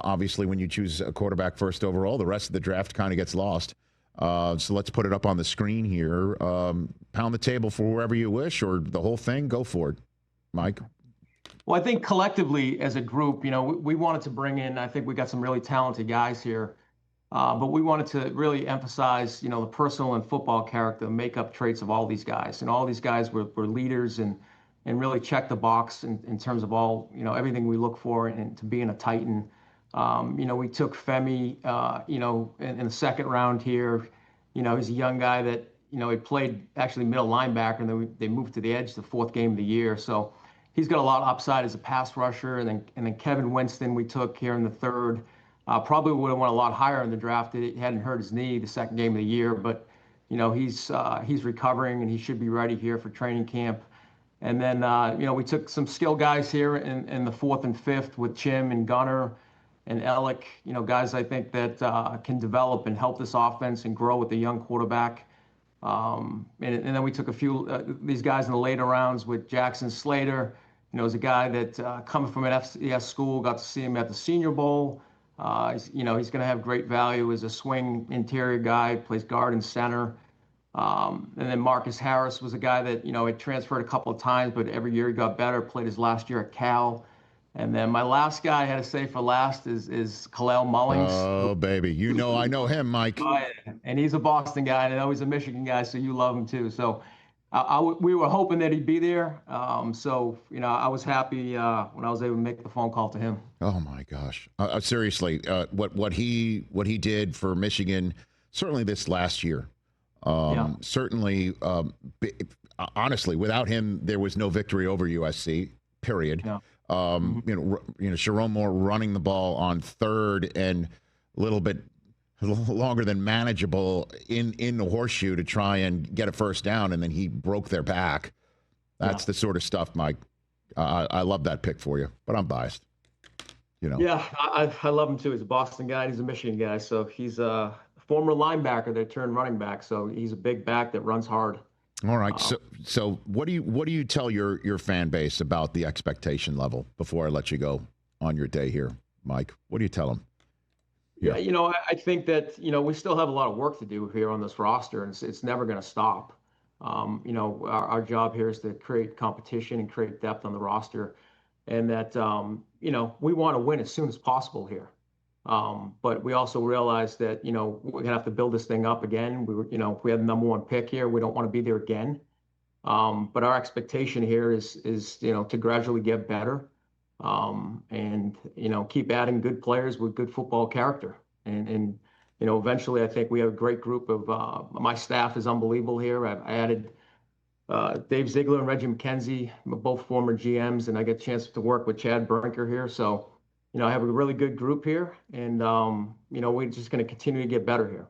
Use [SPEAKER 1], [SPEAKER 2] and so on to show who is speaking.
[SPEAKER 1] obviously, when you choose a quarterback first overall, the rest of the draft kind of gets lost. So let's put it up on the screen here. Pound the table for wherever you wish, or the whole thing. Go for it, Mike.
[SPEAKER 2] Well, I think collectively as a group, we wanted to bring in, I think we got some really talented guys here, but we wanted to really emphasize, the personal and football character, makeup traits of all these guys. And all these guys were leaders and really checked the box in terms of all, everything we look for and to being a Titan. We took Femi, in the second round here. He's a young guy that, he played actually middle linebacker, and then they moved to the edge the fourth game of the year. So he's got a lot of upside as a pass rusher. And then Kevin Winston we took here in the third. Probably would have went a lot higher in the draft. He hadn't hurt his knee the second game of the year, but he's recovering and he should be ready here for training camp. And then we took some skill guys here in the fourth and fifth with Chim and Gunner and Alec. Guys I think that can develop and help this offense and grow with the young quarterback. And then we took a few these guys in the later rounds with Jackson Slater. Is a guy that coming from an FCS school, got to see him at the Senior Bowl. He's going to have great value as a swing interior guy, plays guard and center. And then Marcus Harris was a guy that, had transferred a couple of times, but every year he got better, played his last year at Cal. And then my last guy I had to say for last is Kalel Mullings.
[SPEAKER 1] Oh, baby. I know him, Mike.
[SPEAKER 2] And he's a Boston guy, and I know he's a Michigan guy, so you love him too. So we were hoping that he'd be there. So I was happy when I was able to make the phone call to him.
[SPEAKER 1] Oh, my gosh. Seriously, what he did for Michigan, certainly this last year. Certainly, honestly, without him, there was no victory over USC, period.
[SPEAKER 2] Yeah.
[SPEAKER 1] Sharon Moore running the ball on third and a little longer than manageable in the horseshoe to try and get a first down, and then he broke their back. That's the sort of stuff, Mike. I love that pick for you, but I'm biased.
[SPEAKER 2] Yeah, I love him too. He's a Boston guy. He's a Michigan guy, so he's a former linebacker that turned running back. So he's a big back that runs hard.
[SPEAKER 1] All right. So what do you tell your fan base about the expectation level before I let you go on your day here, Mike? What do you tell them?
[SPEAKER 2] Yeah, I think that, we still have a lot of work to do here on this roster, and it's never going to stop. Our job here is to create competition and create depth on the roster, and that, we want to win as soon as possible here. But we also realize that, we're going to have to build this thing up again. If we had the number one pick here, we don't want to be there again. But our expectation here is to gradually get better, and, keep adding good players with good football character. And eventually I think we have a great group of, my staff is unbelievable here. I added Dave Ziegler and Reggie McKenzie, both former GMs, and I get a chance to work with Chad Brinker here. So, I have a really good group here, and, we're just going to continue to get better here.